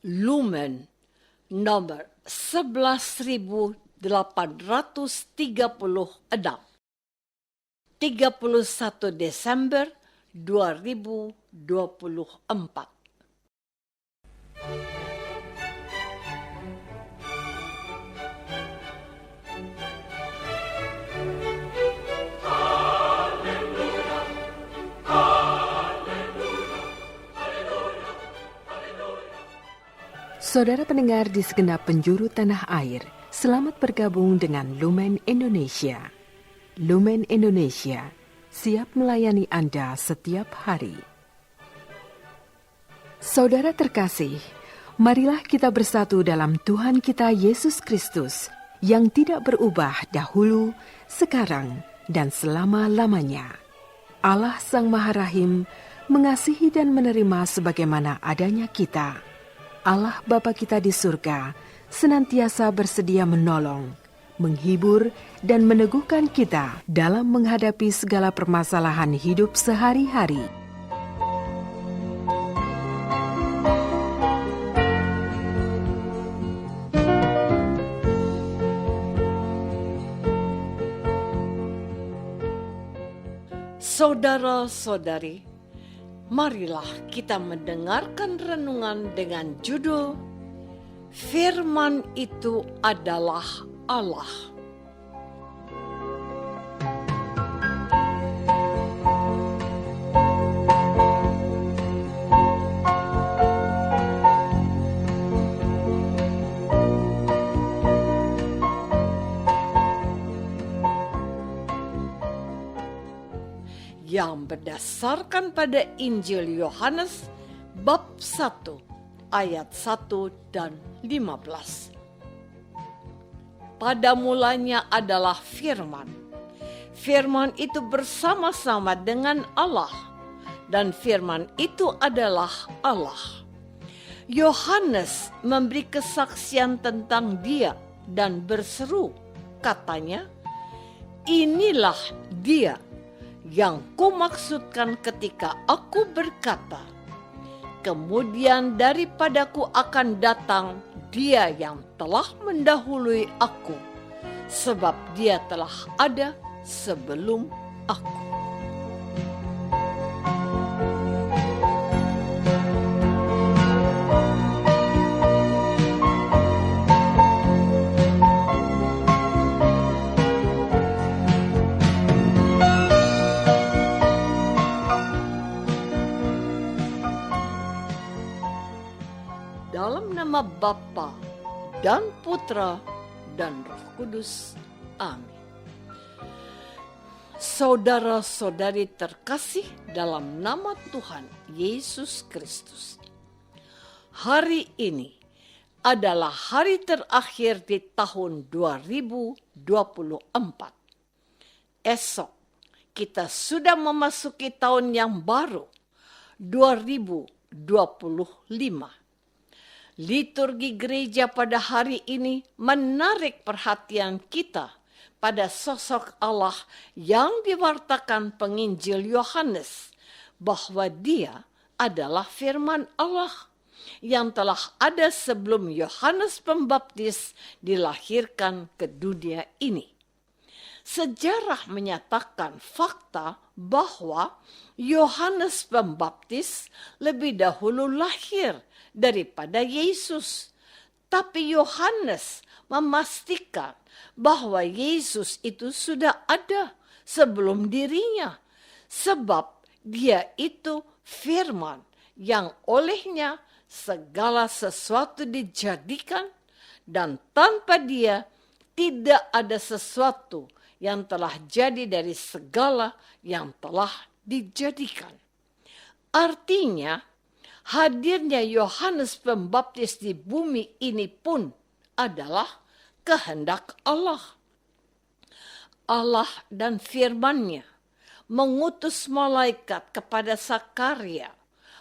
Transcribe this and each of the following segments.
Lumen nomor 11.836, 31 Desember 2024. Saudara pendengar di segenap penjuru tanah air, selamat bergabung dengan Lumen Indonesia. Lumen Indonesia, siap melayani Anda setiap hari. Saudara terkasih, marilah kita bersatu dalam Tuhan kita Yesus Kristus yang tidak berubah dahulu, sekarang, dan selama-lamanya. Allah Sang Maha Rahim mengasihi dan menerima sebagaimana adanya kita. Allah Bapa kita di surga senantiasa bersedia menolong, menghibur, dan meneguhkan kita dalam menghadapi segala permasalahan hidup sehari-hari. Saudara-saudari, marilah kita mendengarkan renungan dengan judul Firman itu adalah Allah. Yang berdasarkan pada Injil Yohanes bab 1 ayat 1 dan 15. Pada mulanya adalah firman. Firman itu bersama-sama dengan Allah, dan firman itu adalah Allah. Yohanes memberi kesaksian tentang Dia dan berseru, katanya, "Inilah Dia yang kumaksudkan ketika aku berkata, kemudian daripadaku akan datang Dia yang telah mendahului aku, sebab Dia telah ada sebelum aku." Dalam nama Bapa dan Putra dan Roh Kudus. Amin. Saudara-saudari terkasih dalam nama Tuhan Yesus Kristus. Hari ini adalah hari terakhir di tahun 2024. Esok kita sudah memasuki tahun yang baru, 2025. Liturgi gereja pada hari ini menarik perhatian kita pada sosok Allah yang diwartakan penginjil Yohanes, bahwa Dia adalah firman Allah yang telah ada sebelum Yohanes Pembaptis dilahirkan ke dunia ini. Sejarah menyatakan fakta bahwa Yohanes Pembaptis lebih dahulu lahir daripada Yesus. Tapi Yohanes memastikan bahwa Yesus itu sudah ada sebelum dirinya, sebab Dia itu firman yang olehnya segala sesuatu dijadikan, dan tanpa Dia tidak ada sesuatu yang telah jadi dari segala yang telah dijadikan. Artinya, hadirnya Yohanes Pembaptis di bumi ini pun adalah kehendak Allah. Allah dan firman-Nya mengutus malaikat kepada Sakaria,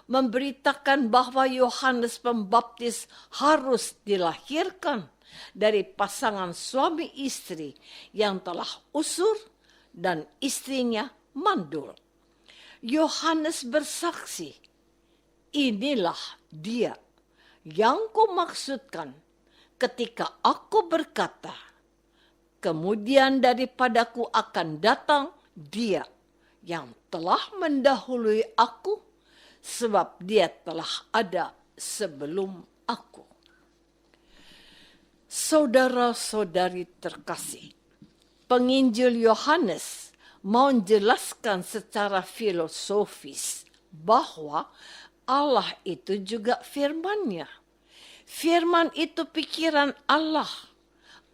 memberitakan bahwa Yohanes Pembaptis harus dilahirkan dari pasangan suami istri yang telah usur dan istrinya mandul. Yohanes bersaksi, inilah Dia yang kumaksudkan ketika aku berkata, kemudian daripadaku akan datang Dia yang telah mendahului aku, sebab Dia telah ada sebelum aku. Saudara-saudari terkasih, penginjil Yohanes mau menjelaskan secara filosofis bahwa Allah itu juga firman-Nya. Firman itu pikiran Allah.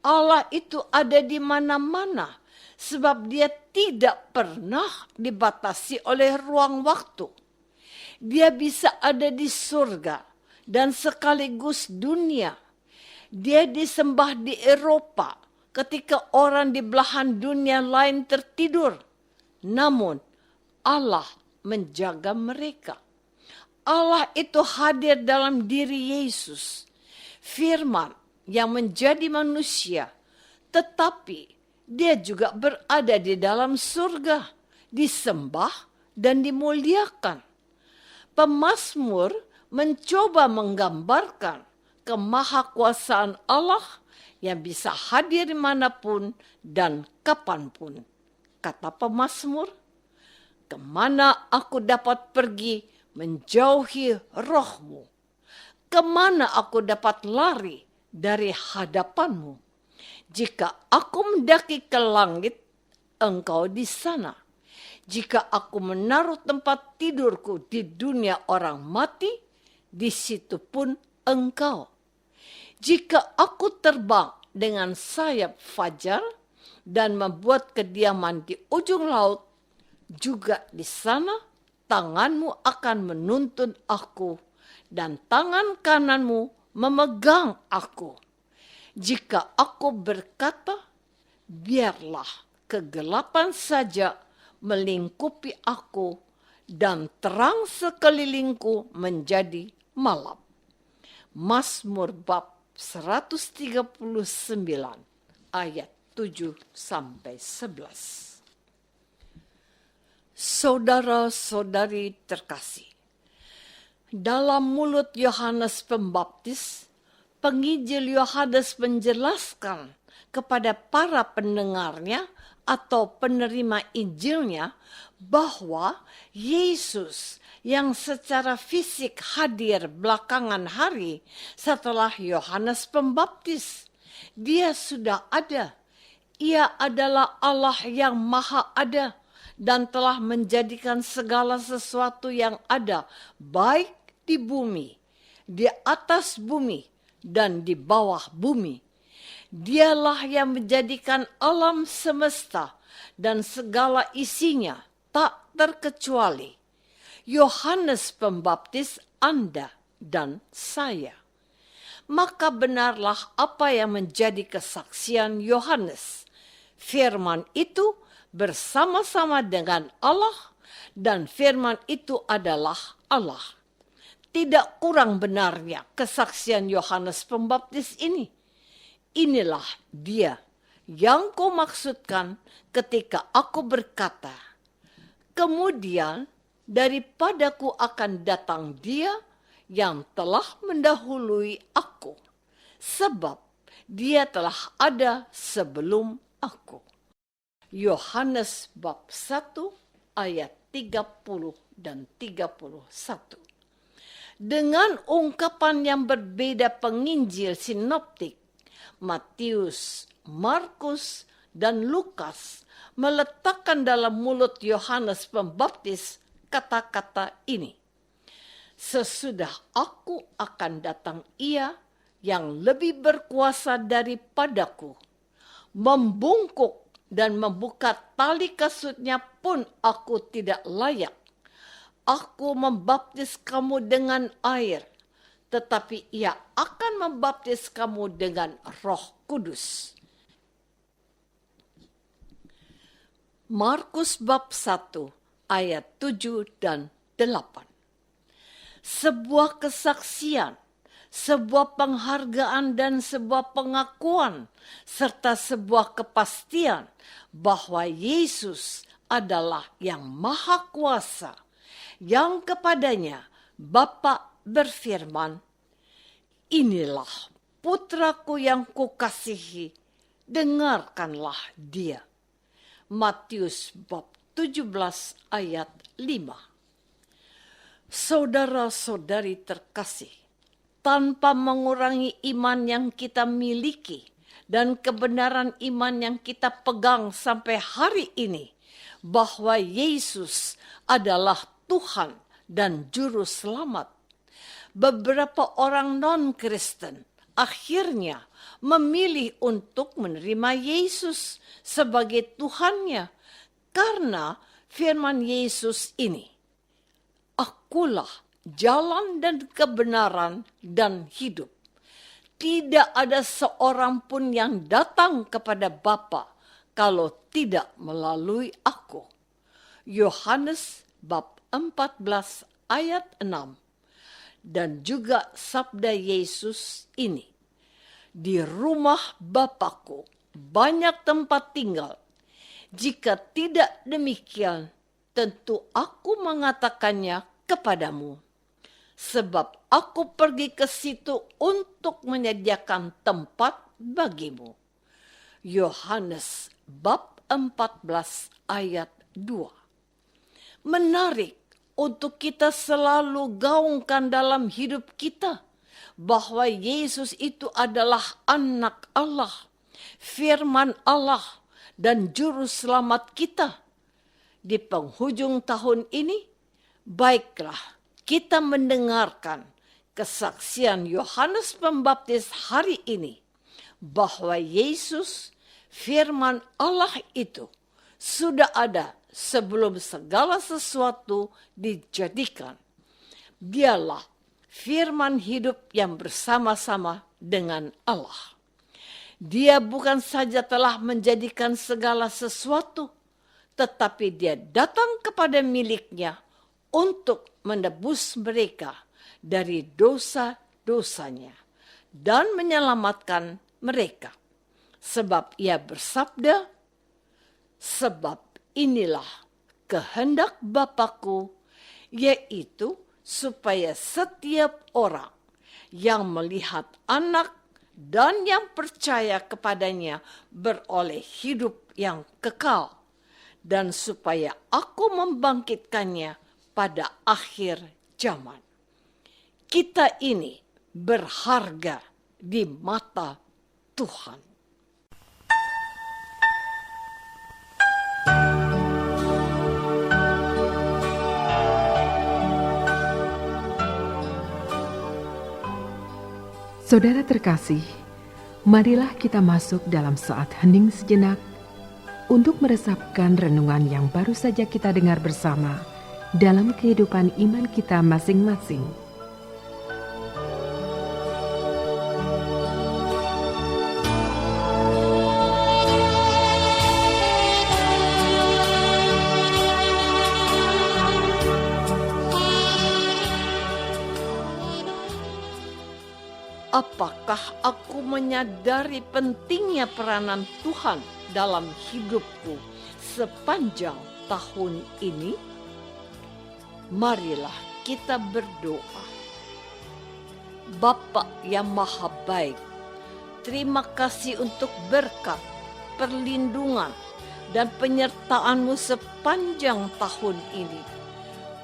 Allah itu ada di mana-mana, sebab Dia tidak pernah dibatasi oleh ruang waktu. Dia bisa ada di surga dan sekaligus dunia. Dia disembah di Eropa ketika orang di belahan dunia lain tertidur. Namun Allah menjaga mereka. Allah itu hadir dalam diri Yesus, firman yang menjadi manusia, tetapi Dia juga berada di dalam surga, disembah dan dimuliakan. Pemazmur mencoba menggambarkan kemahakuasaan Allah yang bisa hadir dimanapun dan kapanpun. Kata pemazmur, kemana aku dapat pergi menjauhi roh-Mu? Kemana aku dapat lari dari hadapan-Mu? Jika aku mendaki ke langit, Engkau di sana. Jika aku menaruh tempat tidurku di dunia orang mati, di situ pun Engkau. Jika aku terbang dengan sayap fajar dan membuat kediaman di ujung laut, juga di sana tangan-Mu akan menuntun aku dan tangan kanan-Mu memegang aku. Jika aku berkata, biarlah kegelapan saja melingkupi aku dan terang sekelilingku menjadi malam. Mazmur bab 139 ayat 7-11. Saudara-saudari terkasih, dalam mulut Yohanes Pembaptis, penginjil Yohanes menjelaskan kepada para pendengarnya atau penerima Injilnya bahwa Yesus yang secara fisik hadir belakangan hari setelah Yohanes Pembaptis, Dia sudah ada. Ia adalah Allah yang maha ada dan telah menjadikan segala sesuatu yang ada, baik di bumi, di atas bumi, dan di bawah bumi. Dialah yang menjadikan alam semesta dan segala isinya, tak terkecuali Yohanes Pembaptis, Anda dan saya. Maka benarlah apa yang menjadi kesaksian Yohanes. Firman itu bersama-sama dengan Allah dan firman itu adalah Allah. Tidak kurang benarnya kesaksian Yohanes Pembaptis ini. Inilah Dia yang kumaksudkan ketika aku berkata, kemudian daripadaku akan datang Dia yang telah mendahului aku, sebab Dia telah ada sebelum aku. Yohanes bab 1 ayat 30 dan 31. Dengan ungkapan yang berbeda penginjil sinoptik, Matius, Markus, dan Lukas meletakkan dalam mulut Yohanes Pembaptis kata-kata ini. Sesudah aku akan datang Ia yang lebih berkuasa daripadaku. Membungkuk dan membuka tali kasutnya pun aku tidak layak. Aku membaptis kamu dengan air, tetapi Ia akan membaptis kamu dengan Roh Kudus. Markus bab 1 ayat 7 dan 8. Sebuah kesaksian, sebuah penghargaan dan sebuah pengakuan serta sebuah kepastian bahwa Yesus adalah yang maha kuasa, yang kepadanya Bapa berfirman, inilah putraku yang kukasihi, dengarkanlah dia. Matius bab 17 ayat 5. Saudara-saudari terkasih, tanpa mengurangi iman yang kita miliki dan kebenaran iman yang kita pegang sampai hari ini, bahwa Yesus adalah Tuhan dan Juru Selamat, beberapa orang non-Kristen akhirnya memilih untuk menerima Yesus sebagai Tuhannya karena firman Yesus ini, "Akulah jalan dan kebenaran dan hidup. Tidak ada seorang pun yang datang kepada Bapa kalau tidak melalui aku." Yohanes bab 14 ayat 6. Dan juga sabda Yesus ini, "Di rumah Bapakku banyak tempat tinggal. Jika tidak demikian, tentu aku mengatakannya kepadamu. Sebab aku pergi ke situ untuk menyediakan tempat bagimu." Yohanes bab 14 ayat 2. Menarik untuk kita selalu gaungkan dalam hidup kita bahwa Yesus itu adalah anak Allah, firman Allah, dan juru selamat kita. Di penghujung tahun ini, baiklah kita mendengarkan kesaksian Yohanes Pembaptis hari ini bahwa Yesus, firman Allah itu, sudah ada sebelum segala sesuatu dijadikan. Dialah firman hidup yang bersama-sama dengan Allah. Dia bukan saja telah menjadikan segala sesuatu, tetapi dia datang kepada miliknya untuk menebus mereka dari dosa-dosanya dan menyelamatkan mereka. Sebab ia bersabda, "Sebab inilah kehendak Bapakku, yaitu supaya setiap orang yang melihat anak dan yang percaya kepadanya beroleh hidup yang kekal, dan supaya aku membangkitkannya pada akhir zaman." Kita ini berharga di mata Tuhan. Saudara terkasih, marilah kita masuk dalam saat hening sejenak untuk meresapkan renungan yang baru saja kita dengar bersama dalam kehidupan iman kita masing-masing. Apakah aku menyadari pentingnya peranan Tuhan dalam hidupku sepanjang tahun ini? Marilah kita berdoa. Bapa yang Maha Baik, terima kasih untuk berkat, perlindungan, dan penyertaan-Mu sepanjang tahun ini.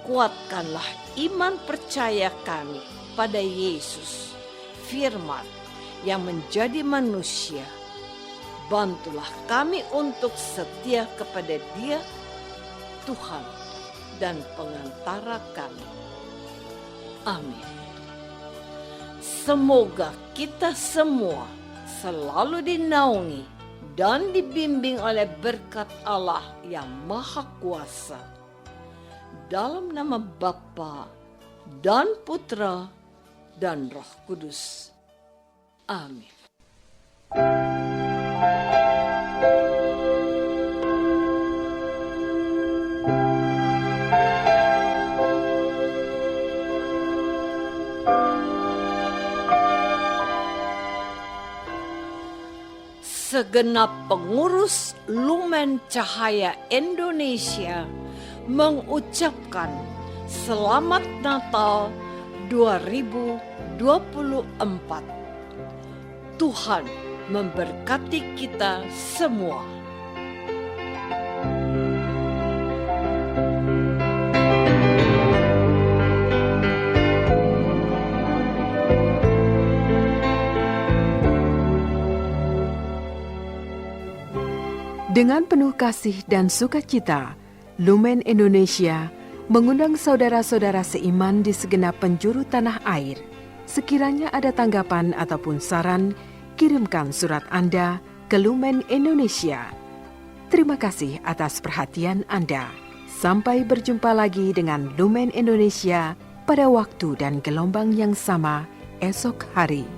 Kuatkanlah iman percaya kami pada Yesus, firman yang menjadi manusia. Bantulah kami untuk setia kepada Dia, Tuhan dan pengantara kami. Amin. Semoga kita semua selalu dinaungi dan dibimbing oleh berkat Allah yang Maha Kuasa. Dalam nama Bapa dan Putra dan Roh Kudus. Amin. Segenap pengurus Lumen Cahaya Indonesia mengucapkan Selamat Natal 2024. Tuhan memberkati kita semua. Dengan penuh kasih dan sukacita, Lumen Indonesia mengundang saudara-saudara seiman di segenap penjuru tanah air. Sekiranya ada tanggapan ataupun saran, kirimkan surat Anda ke Lumen Indonesia. Terima kasih atas perhatian Anda. Sampai berjumpa lagi dengan Lumen Indonesia pada waktu dan gelombang yang sama esok hari.